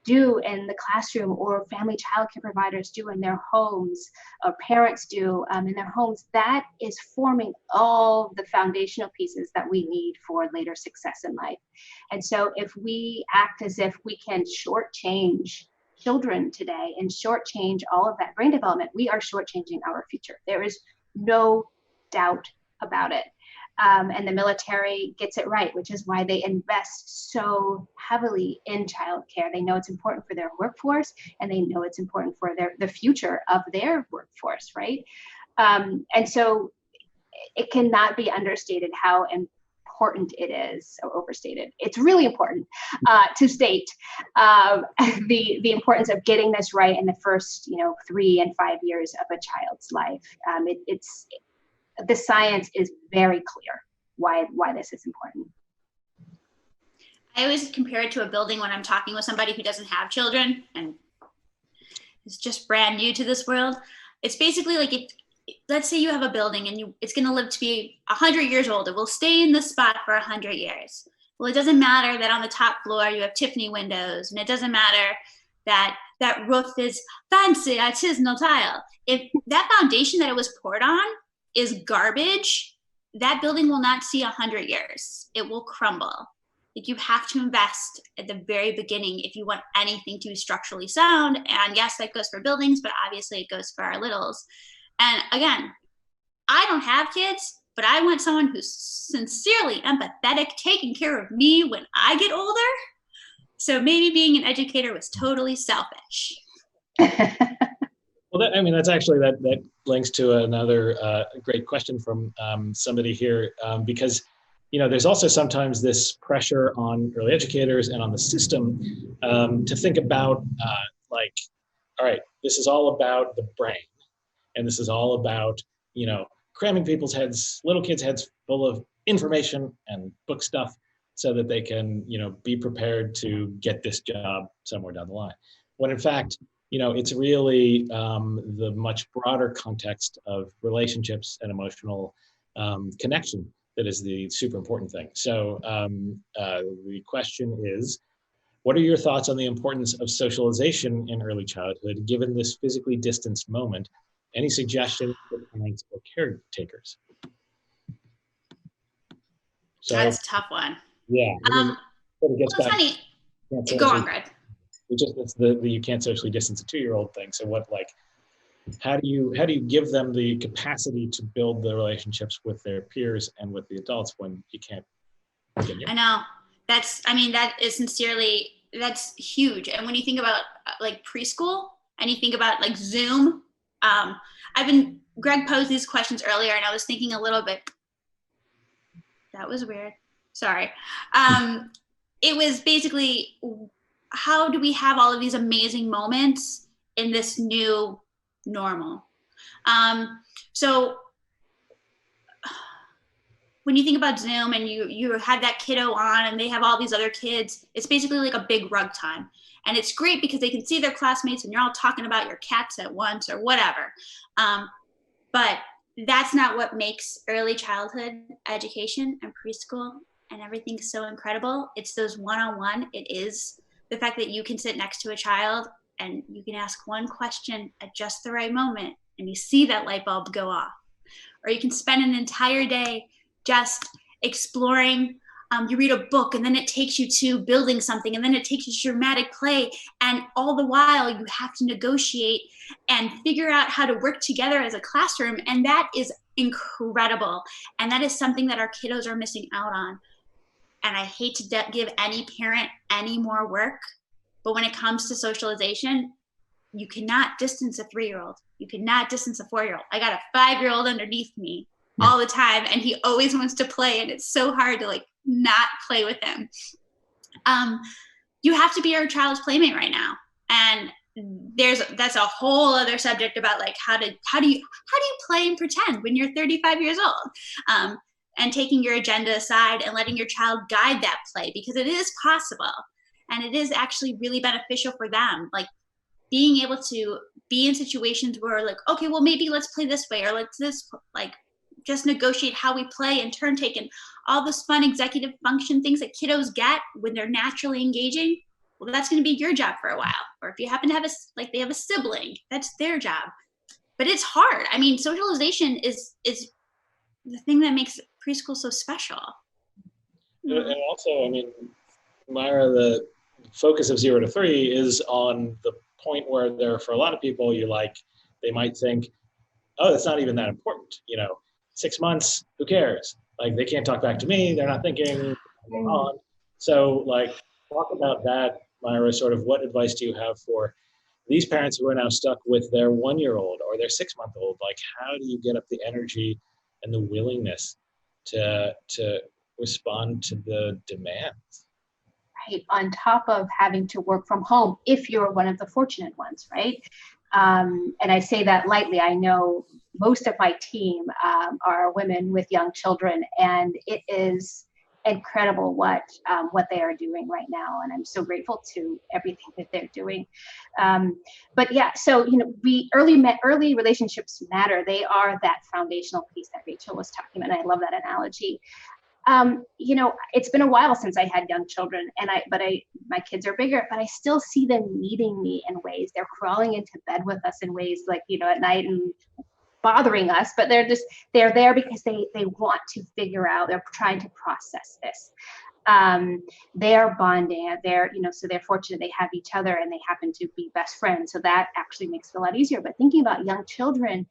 do in the classroom, or family childcare providers do in their homes, or parents do in their homes, that is forming all the foundational pieces that we need for later success in life. And so if we act as if we can shortchange children today and shortchange all of that brain development, we are shortchanging our future. There is no doubt about it. And the military gets it right, which is why they invest so heavily in childcare. They know it's important for their workforce, and they know it's important for the future of their workforce, right? And so it cannot be understated how important it is, or overstated. It's really important to state the importance of getting this right in the first 3 and 5 years of a child's life. The science is very clear why this is important. I always compare it to a building when I'm talking with somebody who doesn't have children and is just brand new to this world. It's basically like, let's say you have a building and it's going to live to be 100 years old. It will stay in this spot for 100 years. Well, it doesn't matter that on the top floor you have Tiffany windows, and it doesn't matter that roof is fancy artisanal tile. If that foundation that it was poured on is garbage, that building will not see 100 years. It will crumble. Like, you have to invest at the very beginning if you want anything to be structurally sound. And yes, that goes for buildings, but obviously it goes for our littles. And again, I don't have kids, but I want someone who's sincerely empathetic, taking care of me when I get older. So maybe being an educator was totally selfish. Well, that's actually, that links to another great question from somebody here, because there's also sometimes this pressure on early educators and on the system to think about all right, this is all about the brain, and this is all about cramming people's heads, little kids' heads full of information and book stuff, so that they can be prepared to get this job somewhere down the line. When in fact, it's really the much broader context of relationships and emotional connection that is the super important thing. So the question is, what are your thoughts on the importance of socialization in early childhood, given this physically distanced moment? Any suggestions for parents or caretakers? So, that's a tough one. Yeah. It gets back. Funny. Go on, Greg. It's the you can't socially distance a 2-year-old thing. So how do you give them the capacity to build the relationships with their peers and with the adults when you can't? I know that's huge. And when you think about like preschool and you think about like Zoom, I've been Greg posed these questions earlier, and I was thinking a little bit. That was weird. Sorry. It was basically, how do we have all of these amazing moments in this new normal? So when you think about Zoom and you had that kiddo on and they have all these other kids, it's basically like a big rug time. And it's great because they can see their classmates and you're all talking about your cats at once or whatever. But that's not what makes early childhood education and preschool and everything so incredible. It's those one-on-one. It is the fact that you can sit next to a child and you can ask one question at just the right moment and you see that light bulb go off. Or you can spend an entire day just exploring. You read a book and then it takes you to building something and then it takes you to dramatic play. And all the while you have to negotiate and figure out how to work together as a classroom. And that is incredible. And that is something that our kiddos are missing out on. And I hate to give any parent any more work, but when it comes to socialization, you cannot distance a 3-year-old. You cannot distance a 4-year-old. I got a 5-year-old underneath me all the time and he always wants to play and it's so hard to not play with him. You have to be your child's playmate right now. And that's a whole other subject about how do you play and pretend when you're 35 years old, and taking your agenda aside and letting your child guide that play, because it is possible and it is actually really beneficial for them. Being able to be in situations where okay, well maybe let's play this way, or let's just negotiate how we play and turn take and all this fun executive function things that kiddos get when they're naturally engaging. Well, that's going to be your job for a while. Or if you happen to have they have a sibling, that's their job. But it's hard. I mean, socialization is the thing that makes preschool so special. And also, I mean, Myra, the focus of 0 to 3 is on the point where for a lot of people, they might think, oh, that's not even that important. 6 months, who cares? They can't talk back to me. They're not thinking on. So talk about that, Myra, sort of what advice do you have for these parents who are now stuck with their 1-year-old or their 6-month-old? How do you get up the energy and the willingness to respond to the demands? Right, on top of having to work from home, if you're one of the fortunate ones, right? And I say that lightly. I know most of my team are women with young children, and it is incredible what they are doing right now, and I'm so grateful to everything that they're doing. But yeah, so early relationships matter. They are that foundational piece that Rachel was talking about, and I love that analogy. It's been a while since I had young children, and my kids are bigger, but I still see them needing me in ways. They're crawling into bed with us in ways at night and bothering us, but they're there because they want to figure out, they're trying to process this. They're bonding, so they're fortunate they have each other and they happen to be best friends. So that actually makes it a lot easier. But thinking about young children,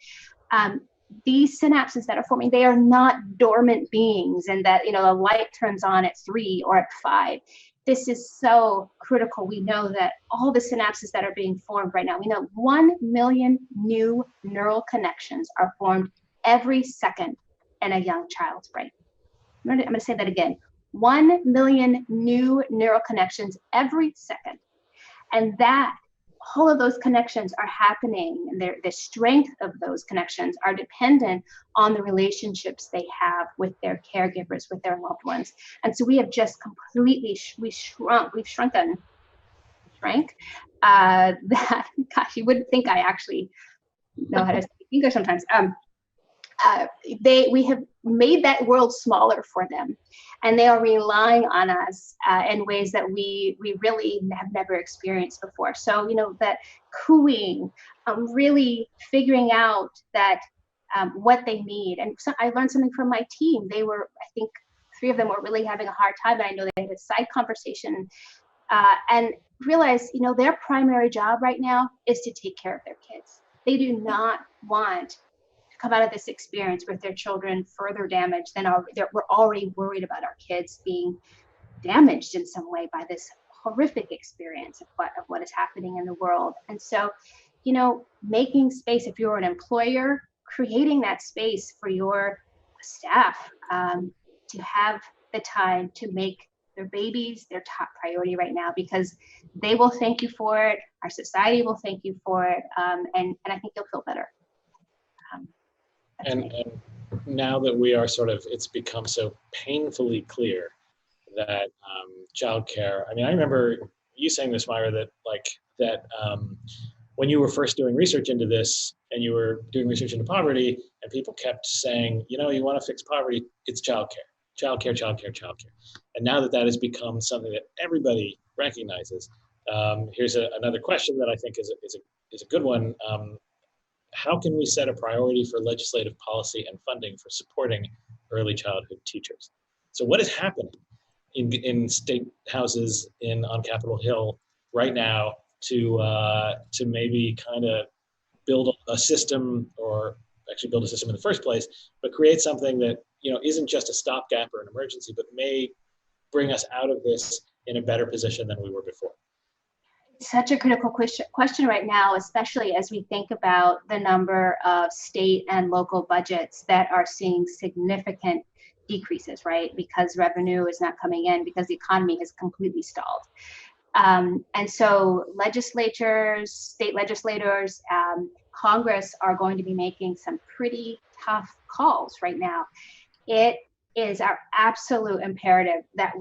these synapses that are forming, they are not dormant beings, and that the light turns on at 3 or at 5. This is so critical. We know that all the synapses that are being formed right now, we know 1 million new neural connections are formed every second in a young child's brain. I'm going to say that again. 1 million new neural connections every second. And that all of those connections are happening, and the strength of those connections are dependent on the relationships they have with their caregivers, with their loved ones. And so we have just completely, shrank that, gosh, you wouldn't think I actually know how to speak English sometimes. We have made that world smaller for them, and they are relying on us in ways that we really have never experienced before. So that cooing, really figuring out that what they need. And so I learned something from my team. They were, I think 3 of them were really having a hard time, and I know they had a side conversation and realized their primary job right now is to take care of their kids. They do not want come out of this experience with their children further damaged than we're already worried about our kids being damaged in some way by this horrific experience of what is happening in the world. And so, making space, if you're an employer creating that space for your staff to have the time to make their babies their top priority right now, because they will thank you for it. Our society will thank you for it. And I think you'll feel better. And now that we are it's become so painfully clear that childcare, I mean, I remember you saying this, Myra, that when you were first doing research into this and you were doing research into poverty and people kept saying, you want to fix poverty, it's childcare. And now that has become something that everybody recognizes, here's another question that I think is a good one. How can we set a priority for legislative policy and funding for supporting early childhood teachers? So what is happening in state houses on Capitol Hill right now to maybe kind of build a system, or actually build a system in the first place, but create something that isn't just a stopgap or an emergency, but may bring us out of this in a better position than we were before? Such a critical question right now, especially as we think about the number of state and local budgets that are seeing significant decreases, right? Because revenue is not coming in, because the economy has completely stalled. And so legislatures, state legislators, Congress are going to be making some pretty tough calls right now. It is our absolute imperative that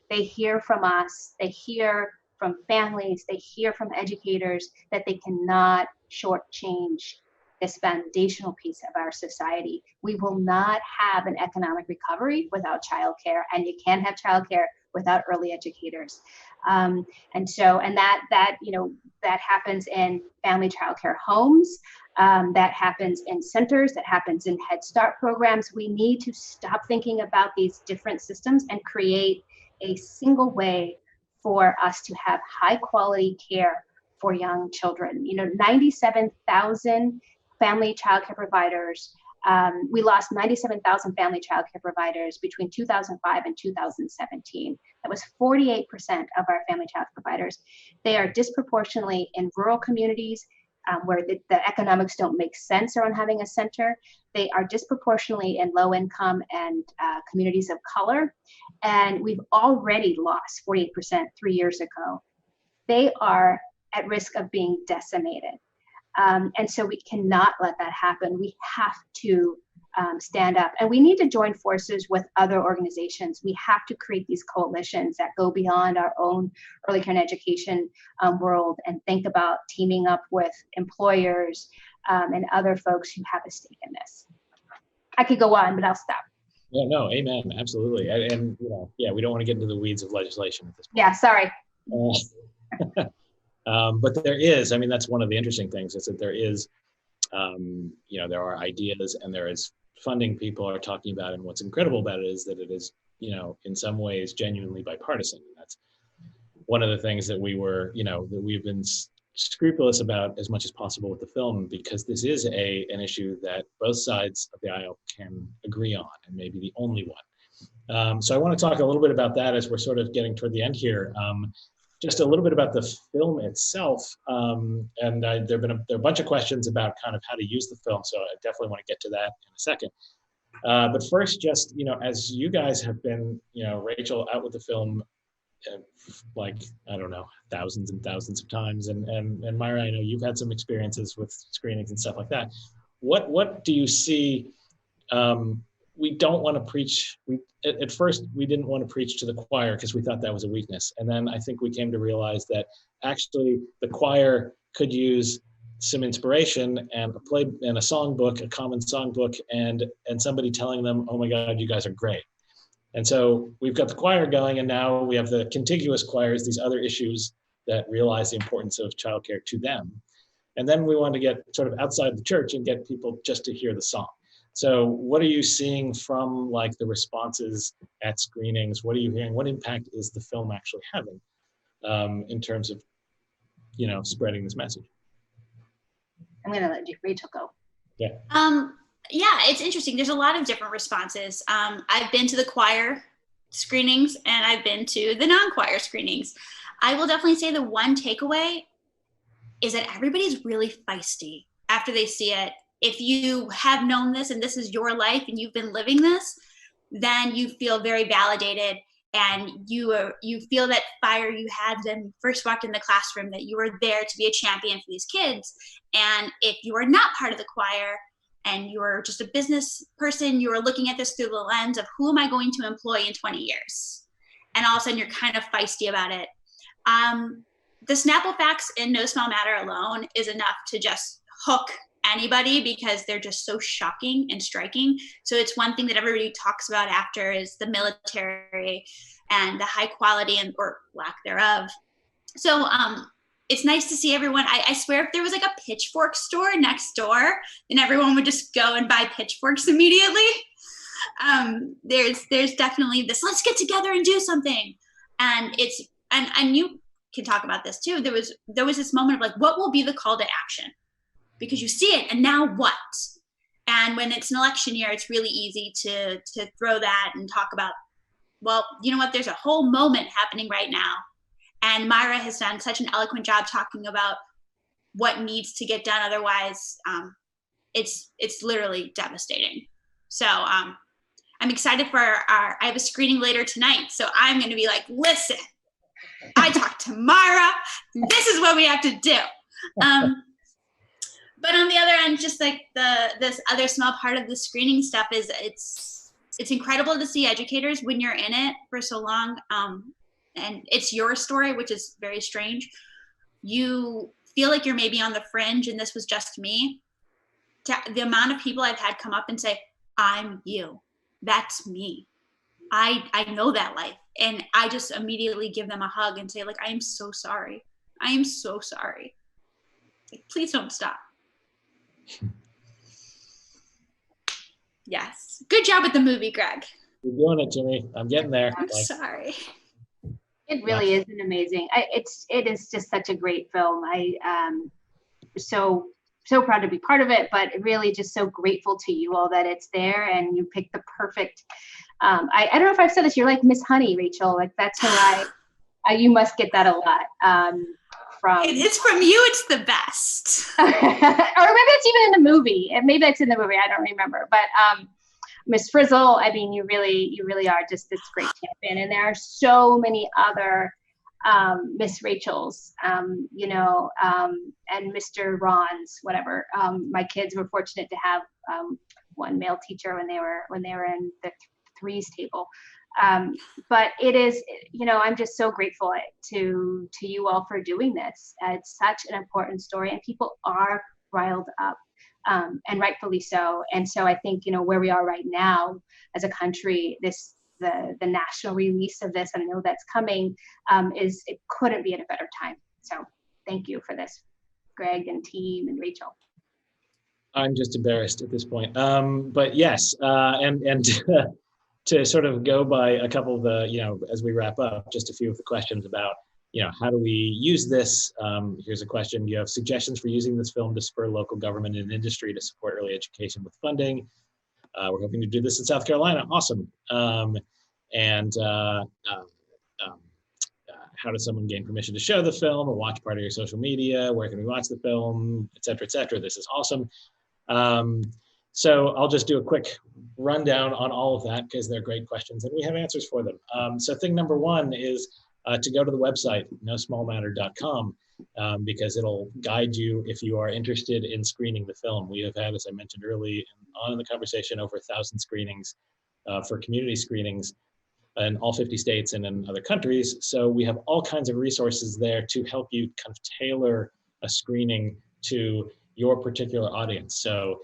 they hear from us, they hear from families, they hear from educators that they cannot shortchange this foundational piece of our society. We will not have an economic recovery without childcare, and you can't have childcare without early educators. And that happens in family childcare homes, that happens in centers, that happens in Head Start programs. We need to stop thinking about these different systems and create a single way for us to have high quality care for young children. 97,000 family childcare providers. We lost 97,000 family childcare providers between 2005 and 2017. That was 48% of our family childcare providers. They are disproportionately in rural communities where the economics don't make sense around having a center. They are disproportionately in low income and communities of color. And we've already lost 48% 3 years ago. They are at risk of being decimated. And so we cannot let that happen. We have to stand up, and we need to join forces with other organizations. We have to create these coalitions that go beyond our own early care and education world, and think about teaming up with employers and other folks who have a stake in this. I could go on, but I'll stop. Yeah, no, amen, absolutely. And we don't want to get into the weeds of legislation at this point. Yeah, sorry. But there is, that's one of the interesting things, is that there is, there are ideas and there is funding people are talking about, and what's incredible about it is that it is, in some ways genuinely bipartisan. And that's one of the things that that we've been scrupulous about as much as possible with the film, because this is an issue that both sides of the aisle can agree on, and maybe the only one. So I want to talk a little bit about that as we're sort of getting toward the end here. Just a little bit about the film itself, and there are a bunch of questions about kind of how to use the film, so I definitely want to get to that in a second. But first, just as you guys have been, Rachel, out with the film, I don't know, thousands and thousands of times, and Myra, I know you've had some experiences with screenings and stuff like that. What do you see? We don't want to preach. At first, we didn't want to preach to the choir because we thought that was a weakness. And then I think we came to realize that actually the choir could use some inspiration and a songbook, a common songbook, and somebody telling them, oh my God, you guys are great. And so we've got the choir going, and now we have the contiguous choirs, these other issues that realize the importance of childcare to them. And then we want to get sort of outside the church and get people just to hear the song. So what are you seeing from the responses at screenings? What are you hearing? What impact is the film actually having in terms of, spreading this message? I'm going to let Rachel go. Yeah. Yeah, it's interesting. There's a lot of different responses. I've been to the choir screenings and I've been to the non-choir screenings. I will definitely say the one takeaway is that everybody's really feisty after they see it. if you have known this and this is your life and you've been living this, then you feel very validated, and you feel that fire you had when you first walked in the classroom, that you were there to be a champion for these kids. And if you are not part of the choir and you're just a business person, you are looking at this through the lens of who am I going to employ in 20 years? And all of a sudden you're kind of feisty about it. The Snapple facts in No Small Matter alone is enough to just hook anybody, because they're just so shocking and striking. So it's one thing that everybody talks about after is the military and the high quality and or lack thereof. So it's nice to see everyone. I swear if there was like a pitchfork store next door, then everyone would just go and buy pitchforks immediately. There's definitely this, let's get together and do something. And it's, and you can talk about this too. There was this moment of like, what will be the call to action? Because you see it, and now what? And when it's an election year, it's really easy to throw that and talk about, well, you know what, there's a whole moment happening right now. And Myra has done such an eloquent job talking about what needs to get done. Otherwise, it's literally devastating. So I'm excited for I have a screening later tonight. So I'm going to be like, listen, I talked to Myra. This is what we have to do. But on the other end, just like this other small part of the screening stuff is it's incredible to see educators when you're in it for so long. And it's your story, which is very strange. You feel like you're maybe on the fringe and this was just me. The amount of people I've had come up and say, I'm you. That's me. I know that life. And I just immediately give them a hug and say, like, I am so sorry. I am so sorry. Like, please don't stop. Yes. Good job with the movie, Greg. You're doing it, Jimmy. I'm getting there. I'm sorry. It really is an amazing. It is just such a great film. So proud to be part of it, but really just so grateful to you all that it's there and you picked the perfect. I don't know if I've said this. You're like Miss Honey, Rachel. Like that's who you must get that a lot. It's from you. It's the best. Or maybe it's even in the movie. Maybe that's in the movie. I don't remember. But Miss Frizzle, I mean, you really are just this great champion. And there are so many other Miss Rachels, and Mr. Ron's, whatever. My kids were fortunate to have one male teacher when they were in the threes table. But it is, I'm just so grateful to you all for doing this. It's such an important story, and people are riled up, and rightfully so. And so I think, where we are right now as a country, the national release of this, and I know that's coming, it couldn't be at a better time. So thank you for this, Greg and team and Rachel. I'm just embarrassed at this point. But yes, and to sort of go by a couple of the, as we wrap up, just a few of the questions about, how do we use this? Here's a question. Do you have suggestions for using this film to spur local government and industry to support early education with funding? We're hoping to do this in South Carolina. Awesome. How does someone gain permission to show the film or watch part of your social media? Where can we watch the film, et cetera, et cetera? This is awesome. So I'll just do a quick rundown on all of that because they're great questions and we have answers for them. So thing number one is to go to the website, nosmallmatter.com, because it'll guide you if you are interested in screening the film. We have had, as I mentioned early on in the conversation, over 1,000 screenings for community screenings in all 50 states and in other countries. So we have all kinds of resources there to help you kind of tailor a screening to your particular audience. So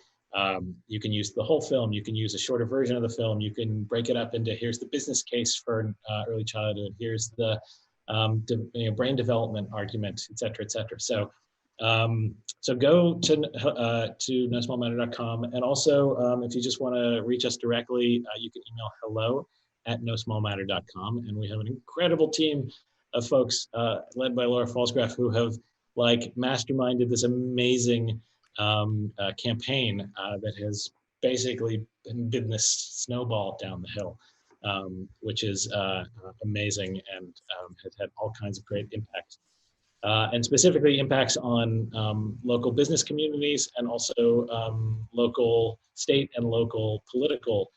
you can use the whole film, you can use a shorter version of the film, you can break it up into here's the business case for early childhood, here's the brain development argument, et cetera, et cetera. So go to nosmallmatter.com, and also if you just want to reach us directly, you can email hello@nosmallmatter.com, and we have an incredible team of folks led by Laura Falsgraf who have masterminded this amazing campaign that has basically been this snowball down the hill, which is amazing and has had all kinds of great impact. and specifically impacts on local business communities and also local state and local political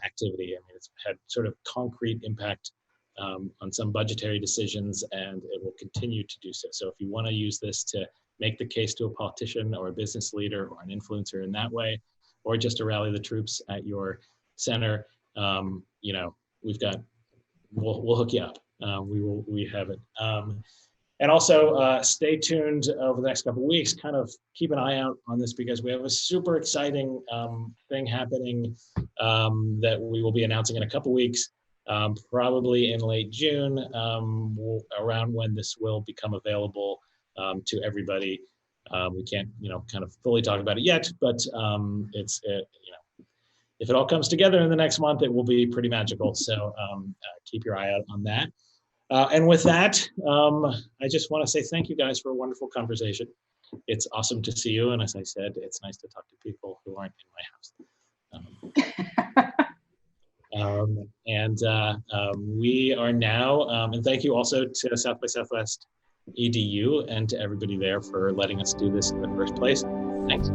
activity. I mean, it's had sort of concrete impact on some budgetary decisions, and it will continue to do so. So if you want to use this to make the case to a politician or a business leader or an influencer in that way, or just to rally the troops at your center, you know, we'll hook you up. We have it. And also stay tuned over the next couple of weeks, kind of keep an eye out on this because we have a super exciting thing happening that we will be announcing in a couple weeks, probably in late June, around when this will become available to everybody. We can't, you know, kind of fully talk about it yet, but it's, you know, if it all comes together in the next month, it will be pretty magical. So keep your eye out on that. And with that, I just want to say thank you guys for a wonderful conversation. It's awesome to see you. And as I said, it's nice to talk to people who aren't in my house. We are now, and thank you also to South by Southwest EDU and to everybody there for letting us do this in the first place. Thanks.